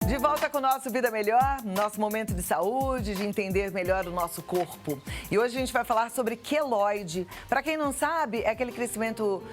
De volta com o nosso Vida Melhor, nosso momento de saúde, de entender melhor o nosso corpo. E hoje a gente vai falar sobre queloide. Para quem não sabe, é aquele crescimento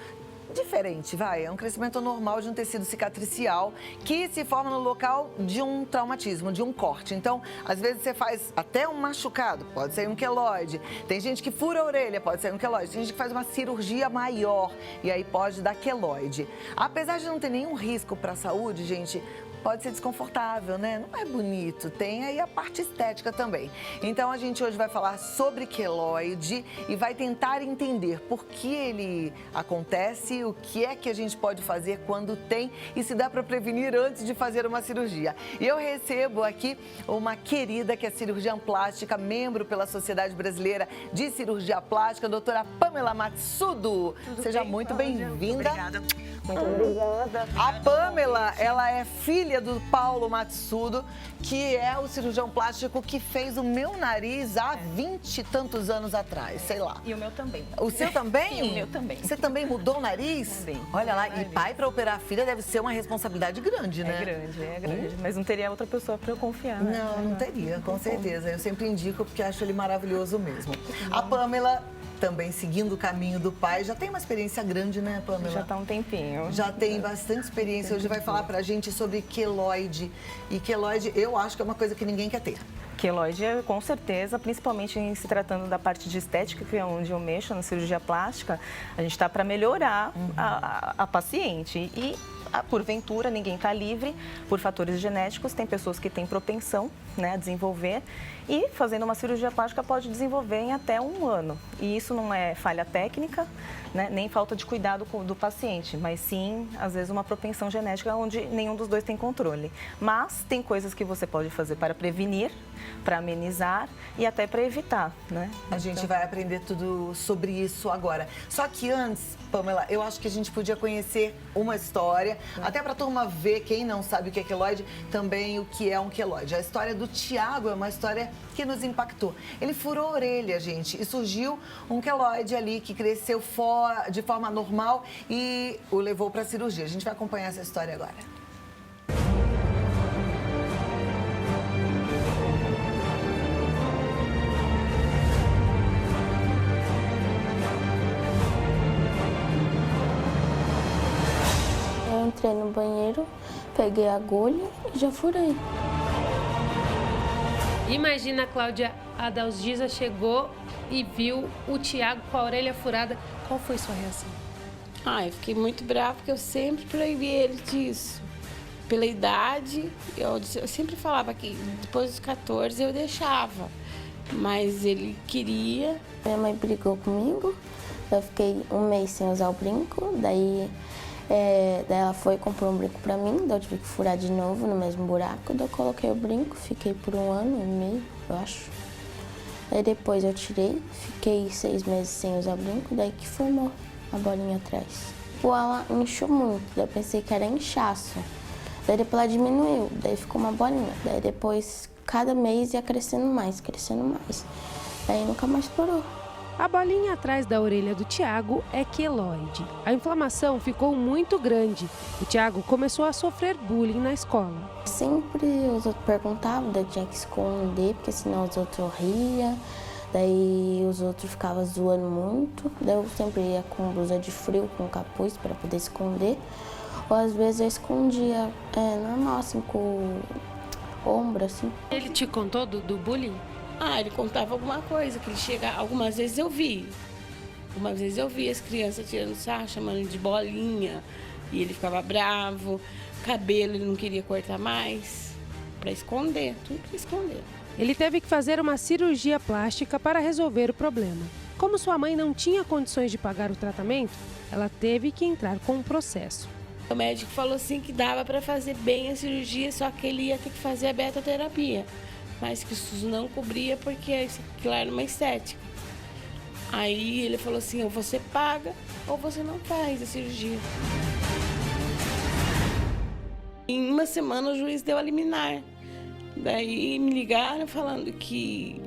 diferente, é um crescimento normal de um tecido cicatricial que se forma no local de um traumatismo, de um corte. Então, às vezes você faz até um machucado, pode ser um queloide. Tem gente que fura a orelha, pode ser um queloide. Tem gente que faz uma cirurgia maior e aí pode dar queloide. Apesar de não ter nenhum risco para a saúde, gente, pode ser desconfortável, né? Não é bonito. Tem aí a parte estética também. Então, a gente hoje vai falar sobre queloide e vai tentar entender por que ele acontece, o que é que a gente pode fazer quando tem e se dá para prevenir antes de fazer uma cirurgia. E eu recebo aqui uma querida que é cirurgiã plástica, membro pela Sociedade Brasileira de Cirurgia Plástica, a doutora Pamela Matsudo. Seja muito bem-vinda. Obrigada. Muito obrigada. A Pamela, ela é filha do Paulo Matsudo, que é o cirurgião plástico que fez o meu nariz há 20 e tantos anos atrás, sei lá. E o meu também. O seu também? E o meu também. Você também mudou o nariz? Também. Olha lá, e pai para operar a filha deve ser uma responsabilidade grande, né? É grande. Mas não teria outra pessoa para eu confiar, né? Não teria, com certeza. Eu sempre indico porque acho ele maravilhoso mesmo. A Pamela, também seguindo o caminho do pai, já tem uma experiência grande, né, Pamela? Já está um tempinho. Já tem bastante experiência. Hoje vai falar pra gente sobre queloide. E queloide, eu acho que é uma coisa que ninguém quer ter. Queloide, com certeza, principalmente em se tratando da parte de estética, que é onde eu mexo, na cirurgia plástica, a gente está para melhorar a paciente. E, porventura, ninguém está livre por fatores genéticos. Tem pessoas que têm propensão, né, a desenvolver. E fazendo uma cirurgia plástica pode desenvolver em até 1 ano. E isso não é falha técnica, né, nem falta de cuidado do paciente, mas sim, às vezes, uma propensão genética onde nenhum dos dois tem controle. Mas tem coisas que você pode fazer para prevenir, para amenizar e até para evitar, né? A gente vai aprender tudo sobre isso agora. Só que antes, Pamela, eu acho que a gente podia conhecer uma história, até para a turma ver, quem não sabe o que é queloide, também o que é um queloide. A história do Tiago é uma história que nos impactou. Ele furou a orelha, gente, e surgiu um queloide ali que cresceu de forma normal e o levou para a cirurgia. A gente vai acompanhar essa história agora. Eu entrei no banheiro, peguei a agulha e já furei. Imagina, a Cláudia Adalgisa chegou e viu o Tiago com a orelha furada. Qual foi sua reação? Eu fiquei muito brava porque eu sempre proibi ele disso. Pela idade, eu sempre falava que depois dos 14 eu deixava, mas ele queria. Minha mãe brigou comigo, eu fiquei 1 mês sem usar o brinco, daí ela foi e comprou um brinco pra mim, daí eu tive que furar de novo no mesmo buraco, daí eu coloquei o brinco, fiquei por 1 ano e meio, eu acho. Daí depois eu tirei, fiquei 6 meses sem usar o brinco, daí que formou a bolinha atrás. Ela inchou muito, daí eu pensei que era inchaço. Daí depois ela diminuiu, daí ficou uma bolinha. Daí depois, cada mês ia crescendo mais, crescendo mais. Daí nunca mais parou. A bolinha atrás da orelha do Tiago é queloide. A inflamação ficou muito grande. O Tiago começou a sofrer bullying na escola. Sempre os outros perguntavam, daí eu tinha que esconder, porque senão os outros riam. Daí os outros ficavam zoando muito. Daí eu sempre ia com blusa de frio, com capuz, para poder esconder. Ou às vezes eu escondia, normal, assim, com o ombro, assim. Ele te contou do bullying? Ele contava alguma coisa, que ele chegava. Algumas vezes eu vi. Algumas vezes eu vi as crianças tirando sarro, chamando ele de bolinha. E ele ficava bravo. Cabelo ele não queria cortar mais. Para esconder, tudo para esconder. Ele teve que fazer uma cirurgia plástica para resolver o problema. Como sua mãe não tinha condições de pagar o tratamento, ela teve que entrar com um processo. O médico falou assim que dava para fazer bem a cirurgia, só que ele ia ter que fazer a betoterapia. Mas que isso não cobria porque aquilo era uma estética. Aí ele falou assim, ou você paga ou você não faz a cirurgia. Em 1 semana o juiz deu a liminar. Daí me ligaram falando que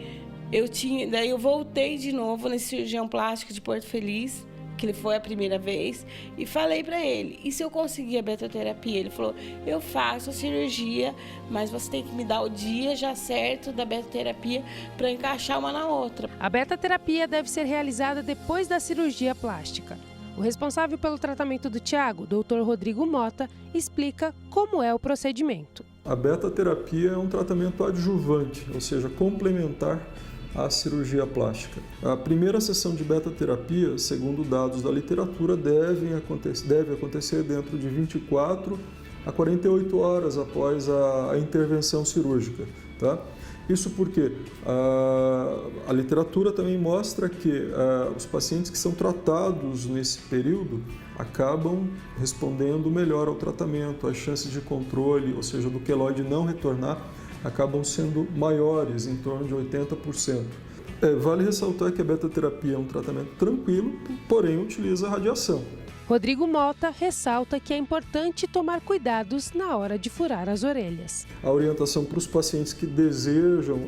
eu tinha... Daí eu voltei de novo nesse cirurgião plástico de Porto Feliz, que ele foi a primeira vez, e falei para ele, e se eu conseguir a betoterapia? Ele falou, eu faço a cirurgia, mas você tem que me dar o dia já certo da betoterapia para encaixar uma na outra. A beta-terapia deve ser realizada depois da cirurgia plástica. O responsável pelo tratamento do Thiago, Dr. Rodrigo Mota, explica como é o procedimento. A beta-terapia é um tratamento adjuvante, ou seja, complementar à cirurgia plástica. A primeira sessão de beta-terapia, segundo dados da literatura, deve acontecer dentro de 24 a 48 horas após a intervenção cirúrgica. Tá? Isso porque a literatura também mostra que os pacientes que são tratados nesse período acabam respondendo melhor ao tratamento, as chances de controle, ou seja, do queloide não retornar, acabam sendo maiores, em torno de 80%. Vale ressaltar que a beta-terapia é um tratamento tranquilo, porém utiliza radiação. Rodrigo Mota ressalta que é importante tomar cuidados na hora de furar as orelhas. A orientação para os pacientes que desejam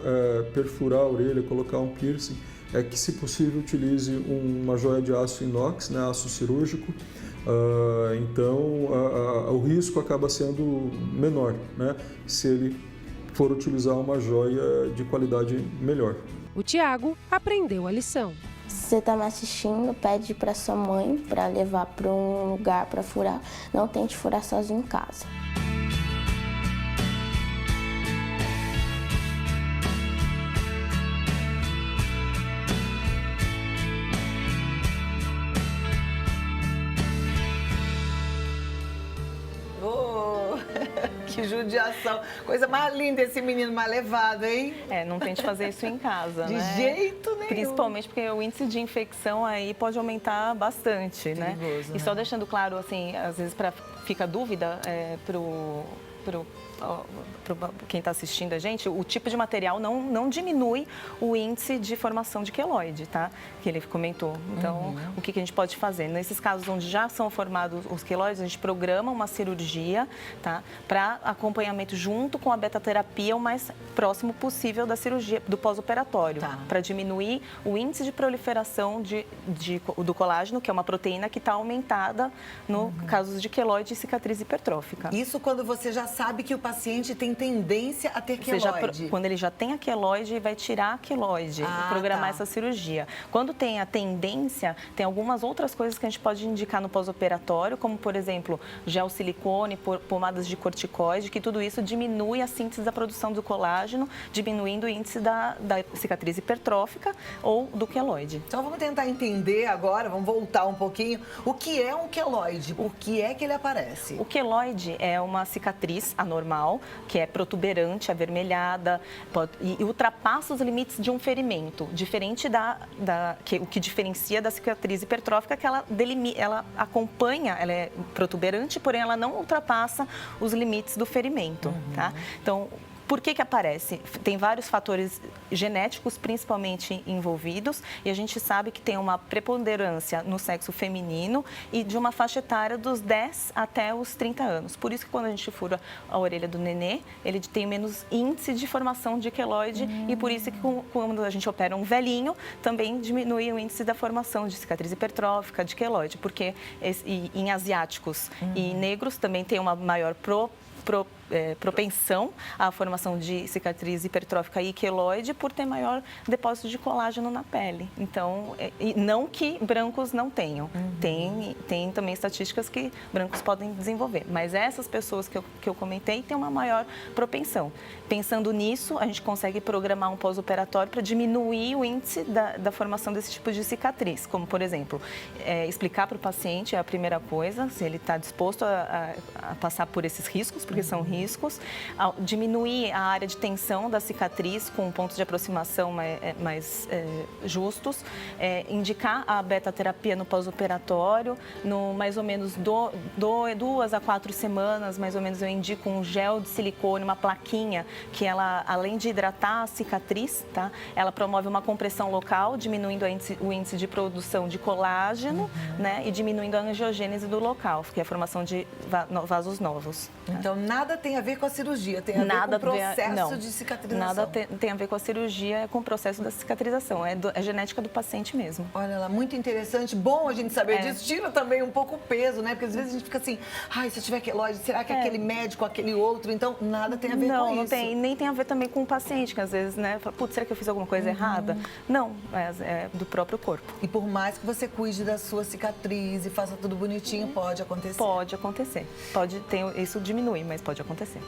perfurar a orelha, colocar um piercing, é que, se possível, utilize uma joia de aço inox, né, aço cirúrgico. Então, o risco acaba sendo menor, né, se ele for utilizar uma joia de qualidade melhor. O Thiago aprendeu a lição. Se você está me assistindo, pede para sua mãe para levar para um lugar para furar. Não tente furar sozinho em casa. Que judiação. Coisa mais linda esse menino mais levado, hein? Não tente fazer isso em casa, De né? jeito nenhum. Principalmente porque o índice de infecção aí pode aumentar bastante, né? Perigoso, E só deixando claro, assim, às vezes fica dúvida pro quem está assistindo a gente, o tipo de material não diminui o índice de formação de queloide, tá? Que ele comentou. Então, o que a gente pode fazer? Nesses casos onde já são formados os queloides, a gente programa uma cirurgia, tá? Para acompanhamento junto com a beta-terapia o mais próximo possível da cirurgia, do pós-operatório. Tá. Para diminuir o índice de proliferação do colágeno, que é uma proteína que está aumentada no casos de queloide e cicatriz hipertrófica. Isso quando você já sabe que o paciente tem tendência a ter queloide. Quando ele já tem a queloide, vai tirar a queloide e programar essa cirurgia. Quando tem a tendência, tem algumas outras coisas que a gente pode indicar no pós-operatório, como, por exemplo, gel silicone, pomadas de corticoide, que tudo isso diminui a síntese da produção do colágeno, diminuindo o índice da cicatriz hipertrófica ou do queloide. Então vamos tentar entender agora, vamos voltar um pouquinho, o que é um queloide, por que é que ele aparece? O queloide é uma cicatriz anormal, que é protuberante, avermelhada, e ultrapassa os limites de um ferimento, diferente o que diferencia da cicatriz hipertrófica, que ela acompanha, ela é protuberante, porém ela não ultrapassa os limites do ferimento, tá? Então, por que aparece? Tem vários fatores genéticos, principalmente, envolvidos, e a gente sabe que tem uma preponderância no sexo feminino e de uma faixa etária dos 10 até os 30 anos. Por isso que quando a gente fura a orelha do nenê, ele tem menos índice de formação de queloide e por isso que quando a gente opera um velhinho, também diminui o índice da formação de cicatriz hipertrófica, de queloide, porque em asiáticos e negros também tem uma maior propensão à formação de cicatriz hipertrófica e queloide por ter maior depósito de colágeno na pele. Então, não que brancos não tenham. Tem também estatísticas que brancos podem desenvolver. Mas essas pessoas que eu comentei têm uma maior propensão. Pensando nisso, a gente consegue programar um pós-operatório para diminuir o índice da formação desse tipo de cicatriz. Como, por exemplo, explicar para o paciente é a primeira coisa, se ele está disposto a passar por esses riscos, porque são riscos, diminuir a área de tensão da cicatriz com pontos de aproximação mais justos, indicar a beta-terapia no pós-operatório, no mais ou menos 2 a 4 semanas, mais ou menos eu indico um gel de silicone, uma plaquinha, que ela, além de hidratar a cicatriz, tá, ela promove uma compressão local, diminuindo o índice de produção de colágeno, né, e diminuindo a angiogênese do local, que é a formação de vasos novos. Então, nada tem a ver com a cirurgia, tem a ver com o processo de cicatrização. Nada tem a ver com a cirurgia, é com o processo da cicatrização. É genética do paciente mesmo. Olha lá, muito interessante. Bom a gente saber disso. Tira também um pouco o peso, né? Porque às vezes a gente fica assim, ai, se eu tiver queloide, será que aquele médico, aquele outro? Então, nada tem a ver com isso. Não tem. Nem tem a ver também com o paciente, que às vezes, né, fala, putz, será que eu fiz alguma coisa errada? Não, é do próprio corpo. E por mais que você cuide da sua cicatriz e faça tudo bonitinho, pode acontecer. Pode acontecer. Isso diminui, mas pode acontecer.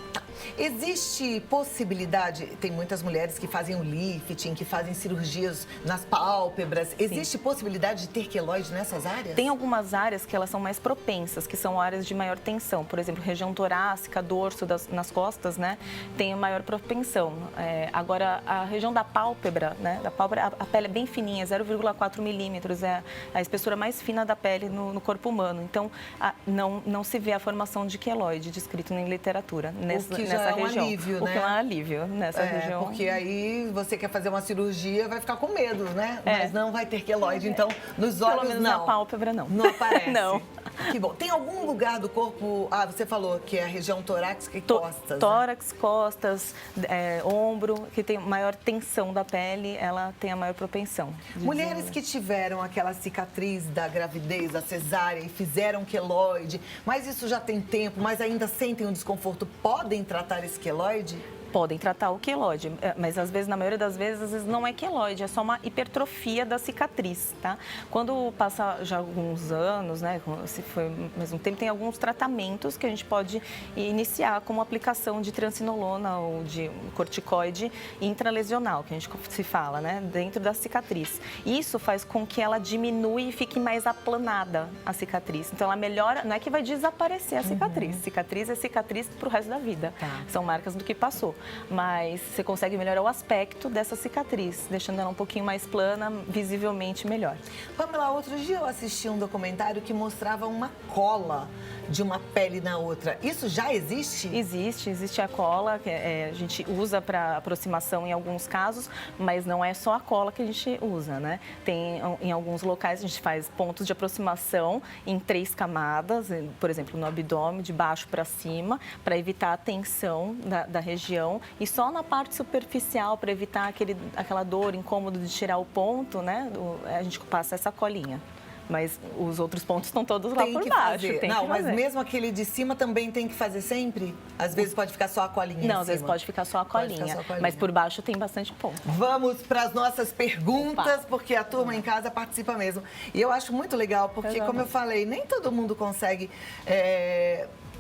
Existe possibilidade, tem muitas mulheres que fazem o lifting, que fazem cirurgias nas pálpebras. Existe possibilidade de ter queloide nessas áreas? Tem algumas áreas que elas são mais propensas, que são áreas de maior tensão. Por exemplo, região torácica, dorso, nas costas, né? Tem maior propensão. Agora, a região da pálpebra, né? Da pálpebra, a pele é bem fininha, 0,4 milímetros. É a espessura mais fina da pele no corpo humano. Então, não se vê a formação de queloide descrito em literatura nessa região. Alívio, o que né? é um alívio nessa região. Porque aí você quer fazer uma cirurgia, vai ficar com medo, né? Mas não vai ter queloide, então nos olhos pelo menos não. na pálpebra não. Não aparece. Não. Que bom. Tem algum lugar do corpo, você falou que é a região torácica e costas. Tórax, costas, ombro, que tem maior tensão da pele, ela tem a maior propensão. Mulheres que tiveram aquela cicatriz da gravidez, da cesárea e fizeram queloide, mas isso já tem tempo, mas ainda sentem um desconforto, podem tratar esse queloide? Podem tratar o queloide, mas às vezes, na maioria das vezes, não é queloide, é só uma hipertrofia da cicatriz, tá? Quando passa já alguns anos, né, se foi mais um tempo, tem alguns tratamentos que a gente pode iniciar, como aplicação de triamcinolona ou de corticoide intralesional, que a gente se fala, né, dentro da cicatriz. Isso faz com que ela diminui e fique mais aplanada a cicatriz. Então, ela melhora, não é que vai desaparecer a cicatriz. Cicatriz é cicatriz pro resto da vida. Tá. São marcas do que passou. Mas você consegue melhorar o aspecto dessa cicatriz, deixando ela um pouquinho mais plana, visivelmente melhor. Pamela, outro dia eu assisti um documentário que mostrava uma cola de uma pele na outra. Isso já existe? Existe a cola, que a gente usa para aproximação em alguns casos, mas não é só a cola que a gente usa, né? Tem, em alguns locais, a gente faz pontos de aproximação em 3 camadas, por exemplo, no abdômen, de baixo para cima, para evitar a tensão da região. E só na parte superficial, para evitar aquela dor, incômodo de tirar o ponto, né? A gente passa essa colinha. Mas os outros pontos estão todos lá por baixo. Não, mas mesmo aquele de cima também tem que fazer sempre? Às vezes pode ficar só a colinha. Não, às vezes pode ficar só a colinha, mas por baixo tem bastante ponto. Vamos para as nossas perguntas, porque a turma em casa participa mesmo. E eu acho muito legal, porque como eu falei, nem todo mundo consegue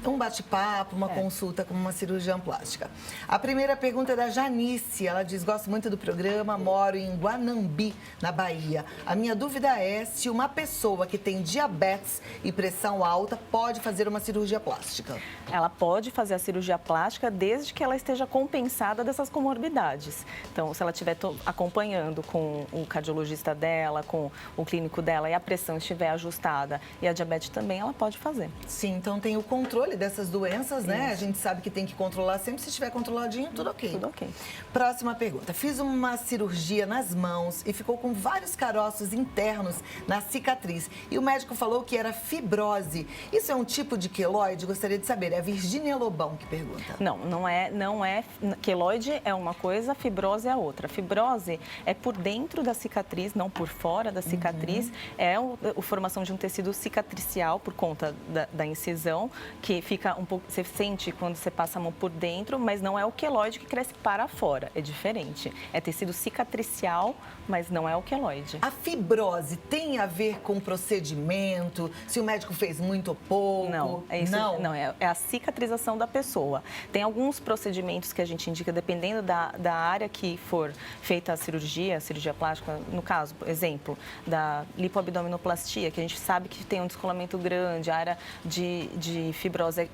um bate-papo, uma consulta com uma cirurgiã plástica. A primeira pergunta é da Janice. Ela diz, gosto muito do programa, moro em Guanambi, na Bahia. A minha dúvida é se uma pessoa que tem diabetes e pressão alta pode fazer uma cirurgia plástica. Ela pode fazer a cirurgia plástica desde que ela esteja compensada dessas comorbidades. Então, se ela estiver acompanhando com o cardiologista dela, com o clínico dela e a pressão estiver ajustada e a diabetes também, ela pode fazer. Sim, então tem o controle dessas doenças, né? A gente sabe que tem que controlar sempre. Se estiver controladinho, tudo ok. Tudo ok. Próxima pergunta. Fiz uma cirurgia nas mãos e ficou com vários caroços internos na cicatriz. E o médico falou que era fibrose. Isso é um tipo de queloide? Gostaria de saber. É a Virgínia Lobão que pergunta. Não é. Queloide é uma coisa, fibrose é outra. Fibrose é por dentro da cicatriz, não por fora da cicatriz. É a formação de um tecido cicatricial por conta da incisão, que fica um pouco, você sente quando você passa a mão por dentro, mas não é o queloide que cresce para fora, é diferente. É tecido cicatricial, mas não é o queloide. A fibrose tem a ver com procedimento, se o médico fez muito ou pouco? Não, é a cicatrização da pessoa. Tem alguns procedimentos que a gente indica, dependendo da área que for feita a cirurgia plástica, no caso, por exemplo, da lipoabdominoplastia, que a gente sabe que tem um descolamento grande, a área de fibrose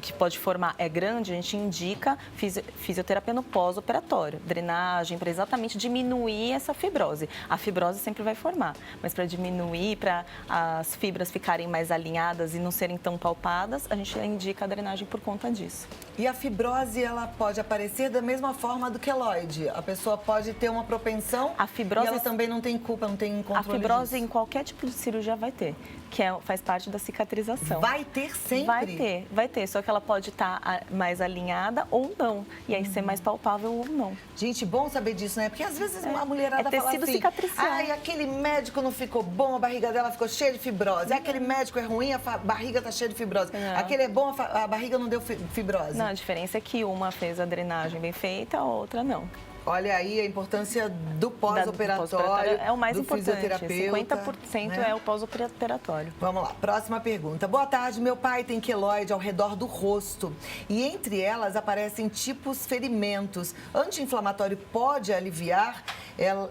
que pode formar é grande, a gente indica fisioterapia no pós-operatório, drenagem, para exatamente diminuir essa fibrose. A fibrose sempre vai formar, mas para diminuir, para as fibras ficarem mais alinhadas e não serem tão palpadas, a gente indica a drenagem por conta disso. E a fibrose, ela pode aparecer da mesma forma do queloide? A pessoa pode ter uma propensão e ela também não tem culpa, não tem controle disso? A fibrose disso. Em qualquer tipo de cirurgia vai ter, que faz parte da cicatrização. Vai ter sempre? Vai ter, só que ela pode estar mais alinhada ou não. E aí ser mais palpável ou não. Gente, bom saber disso, né? Porque às vezes uma mulherada fala tecido assim, cicatricial. ai, aquele médico não ficou bom, a barriga dela ficou cheia de fibrose. Aquele médico é ruim, a barriga tá cheia de fibrose. Não. Aquele é bom, a barriga não deu fibrose. Não, a diferença é que uma fez a drenagem bem feita, a outra não. Olha aí a importância do pós-operatório, é o mais do importante, fisioterapeuta. 50% né? é o pós-operatório. Vamos lá, próxima pergunta. Boa tarde, meu pai tem queloide ao redor do rosto e entre elas aparecem tipos ferimentos. Anti-inflamatório pode aliviar?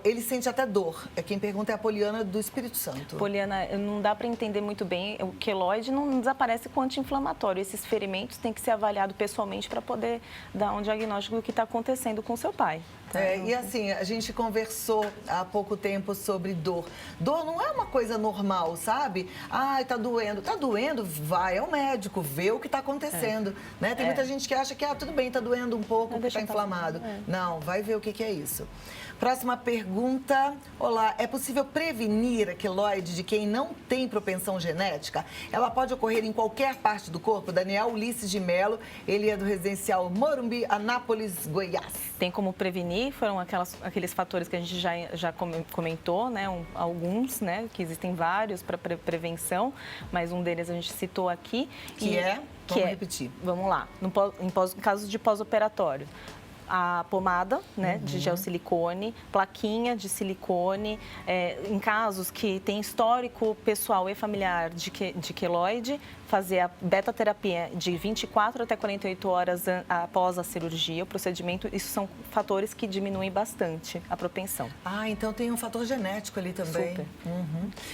Ele sente até dor. Quem pergunta é a Poliana do Espírito Santo. Poliana, não dá para entender muito bem. O queloide não desaparece com anti-inflamatório. Esses ferimentos têm que ser avaliados pessoalmente para poder dar um diagnóstico do que está acontecendo com o seu pai. E assim, a gente conversou há pouco tempo sobre dor. Dor não é uma coisa normal, sabe? Ai, tá doendo. Tá doendo, vai ao médico, vê o que tá acontecendo. Né? Tem muita gente que acha que, tudo bem, tá doendo um pouco, porque tá inflamado. Não, vai ver o que é isso. Próxima pergunta. Olá, é possível prevenir a queloide de quem não tem propensão genética? Ela pode ocorrer em qualquer parte do corpo? Daniel Ulisses de Melo, ele é do residencial Morumbi, Anápolis, Goiás. Tem como prevenir, foram aqueles fatores que a gente já comentou, né? Alguns, né? Que existem vários para prevenção, mas um deles a gente citou aqui. Vamos repetir. Vamos lá, em casos de pós-operatório. A pomada, né, de gel silicone, plaquinha de silicone, em casos que tem histórico pessoal e familiar de queloide, fazer a beta-terapia de 24 até 48 horas após a cirurgia, o procedimento, isso são fatores que diminuem bastante a propensão. Então tem um fator genético ali também. Super.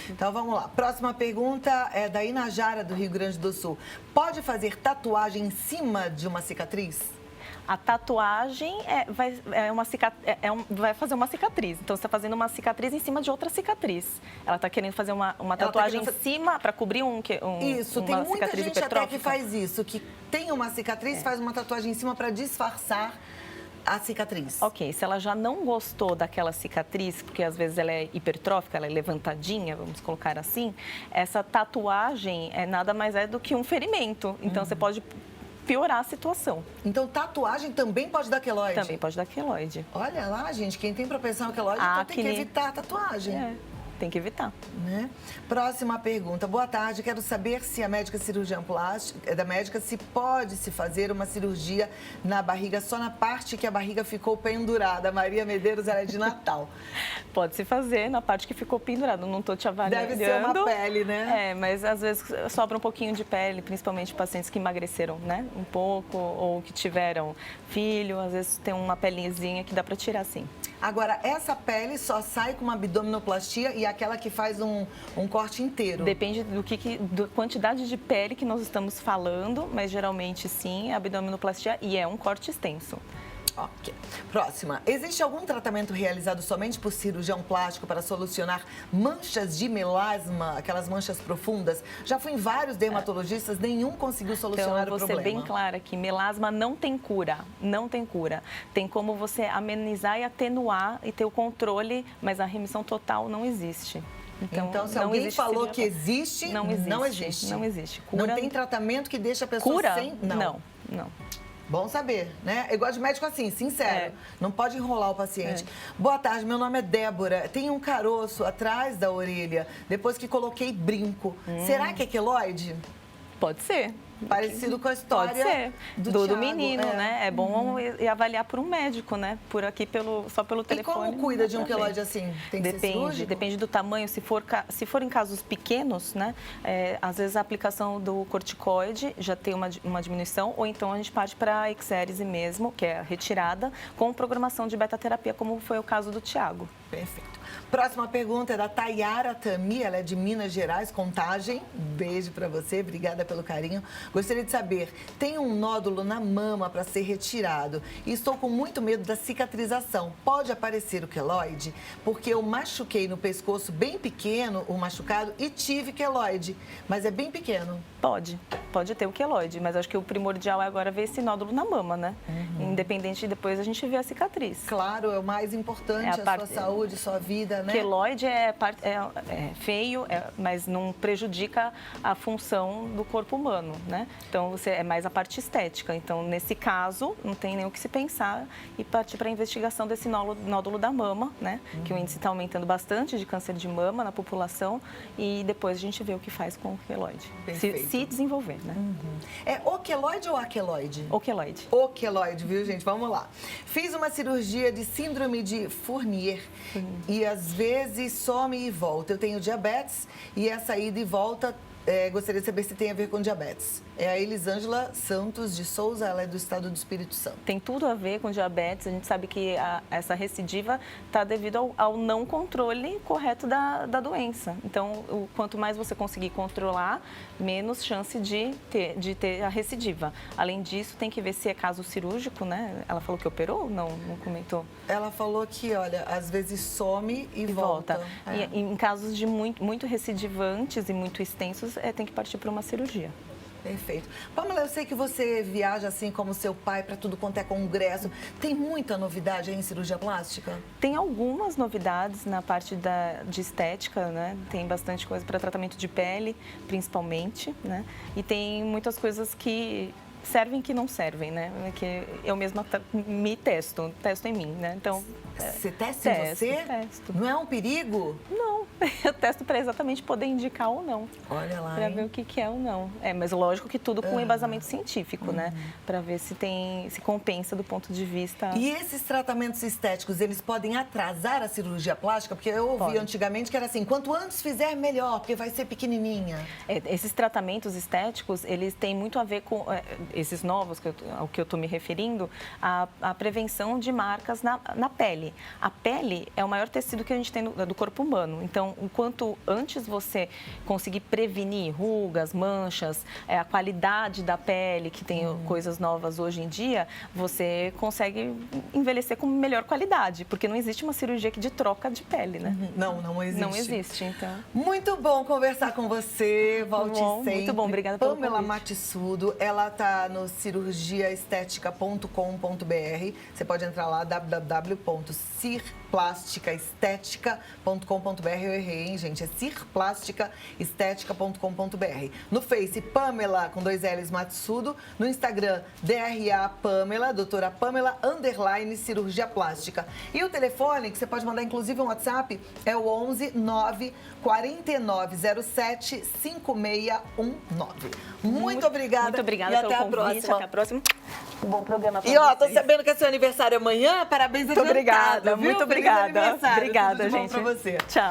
Então vamos lá. Próxima pergunta é da Inajara, do Rio Grande do Sul. Pode fazer tatuagem em cima de uma cicatriz? A tatuagem vai fazer uma cicatriz. Então, você está fazendo uma cicatriz em cima de outra cicatriz. Ela está querendo fazer uma tatuagem em cima para cobrir Isso, tem muita gente hipertrófica. até que faz isso, que tem uma cicatriz, faz uma tatuagem em cima para disfarçar a cicatriz. Ok, se ela já não gostou daquela cicatriz, porque às vezes ela é hipertrófica, ela é levantadinha, vamos colocar assim, essa tatuagem nada mais é do que um ferimento. Então, você pode piorar a situação. Então, tatuagem também pode dar queloide? Também pode dar queloide. Olha lá, gente, quem tem propensão a queloide, então tem que evitar a tatuagem. Tem que evitar. Né? Próxima pergunta. Boa tarde, quero saber se a médica cirurgiã plástica, se pode se fazer uma cirurgia na barriga, só na parte que a barriga ficou pendurada. Maria Medeiros, ela é de Natal. Pode se fazer na parte que ficou pendurada, não estou te avaliando. Deve ser uma pele, né? Mas às vezes sobra um pouquinho de pele, principalmente pacientes que emagreceram, né? Um pouco, ou que tiveram filho, às vezes tem uma pelezinha que dá para tirar, sim. Agora, essa pele só sai com uma abdominoplastia e aquela que faz um corte inteiro? Depende da quantidade de pele que nós estamos falando, mas geralmente sim, a abdominoplastia e é um corte extenso. Ok. Próxima. Existe algum tratamento realizado somente por cirurgião plástico para solucionar manchas de melasma, aquelas manchas profundas? Já fui em vários dermatologistas, nenhum conseguiu solucionar o problema. Então, vou ser bem clara aqui, melasma não tem cura, não tem cura. Tem como você amenizar e atenuar e ter o controle, mas a remissão total não existe. Então se alguém falou que existe, não existe. Não existe. Cura... Não tem tratamento que deixa a pessoa cura? sem... Não. Bom saber, né? Eu gosto de médico assim, sincero. Não pode enrolar o paciente. Boa tarde, meu nome é Débora. Tem um caroço atrás da orelha, depois que coloquei brinco. Será que é queloide? Pode ser. Parecido com a história do menino, né? É bom avaliar por um médico, né? Por aqui, só pelo telefone. E como cuida de um queloide assim? Tem que ser cirúrgico? Depende do tamanho. Se for em casos pequenos, né? Às vezes a aplicação do corticoide já tem uma diminuição, ou então a gente parte para a exérese mesmo, que é a retirada, com programação de beta-terapia, como foi o caso do Tiago. Perfeito. Próxima pergunta é da Tayara Tami, ela é de Minas Gerais, Contagem. Beijo para você, obrigada pelo carinho. Gostaria de saber, tenho um nódulo na mama para ser retirado e estou com muito medo da cicatrização. Pode aparecer o queloide? Porque eu machuquei no pescoço bem pequeno, o machucado, e tive queloide, mas é bem pequeno. Pode ter o queloide, mas acho que o primordial é agora ver esse nódulo na mama, né? Independente, depois a gente vê a cicatriz. Claro, é o mais importante, sua saúde, sua vida, né? Queloide é feio, mas não prejudica a função do corpo humano, né? né? Então, é mais a parte estética. Então, nesse caso, não tem nem o que se pensar e partir para a investigação desse nódulo da mama, né? Que o índice está aumentando bastante de câncer de mama na população e depois a gente vê o que faz com o queloide. Se desenvolver, né? É o queloide ou aqueloide? O queloide. O queloide, viu, gente? Vamos lá. Fiz uma cirurgia de síndrome de Fournier e às vezes some e volta. Eu tenho diabetes e essa ida e volta, gostaria de saber se tem a ver com diabetes. É a Elisângela Santos de Souza, ela é do estado do Espírito Santo. Tem tudo a ver com diabetes. A gente sabe que essa recidiva está devido ao não controle correto da doença. Então, quanto mais você conseguir controlar, menos chance de ter a recidiva. Além disso, tem que ver se é caso cirúrgico, né? Ela falou que operou? Não comentou? Ela falou que, olha, às vezes some e volta. E em casos de muito recidivantes e muito extensos, tem que partir para uma cirurgia. Perfeito. Pamela, eu sei que você viaja assim como seu pai para tudo quanto é congresso. Tem muita novidade aí em cirurgia plástica? Tem algumas novidades na parte de estética, né? Tem bastante coisa para tratamento de pele, principalmente, né? E tem muitas coisas que servem que não servem, né? Que eu mesma me testo em mim, né? Então, você testa em você? Testo. Não é um perigo? Não, eu testo para exatamente poder indicar ou não. Olha lá, para ver o que é ou não. Mas lógico que tudo com embasamento científico, né? Para ver se compensa do ponto de vista... E esses tratamentos estéticos, eles podem atrasar a cirurgia plástica? Porque eu ouvi antigamente que era assim, quanto antes fizer, melhor, porque vai ser pequenininha. Esses tratamentos estéticos, eles têm muito a ver com... esses novos, ao que eu estou me referindo, a prevenção de marcas na pele. A pele é o maior tecido que a gente tem do corpo humano. Então, o quanto antes você conseguir prevenir rugas, manchas, a qualidade da pele, que tem coisas novas hoje em dia, você consegue envelhecer com melhor qualidade, porque não existe uma cirurgia de troca de pele, né? Não existe. Não existe, então. Muito bom conversar com você, volte sempre. Muito bom, obrigada pelo convite. Pamela Matissudo, ela está no cirurgiaestetica.com.br. Você pode entrar lá, www.cirplasticaestetica.com.br. Eu errei, hein, gente? É cirplasticaestetica.com.br. No Face, Pamela, com 2 L's, Matissudo. No Instagram, DRA Pamela, doutora Pamela, _ cirurgia plástica. E o telefone, que você pode mandar, inclusive, um WhatsApp, é o 11 9 4907 5619. Muito obrigada. Muito obrigada e pelo até convite. A próxima. Até a próxima. Um bom programa pra E ó, tô vocês. sabendo que é seu aniversário amanhã. Parabéns, Muito obrigada, viu? muito Feliz obrigada. aniversário. Obrigada, Tudo de bom gente. pra você. Tchau.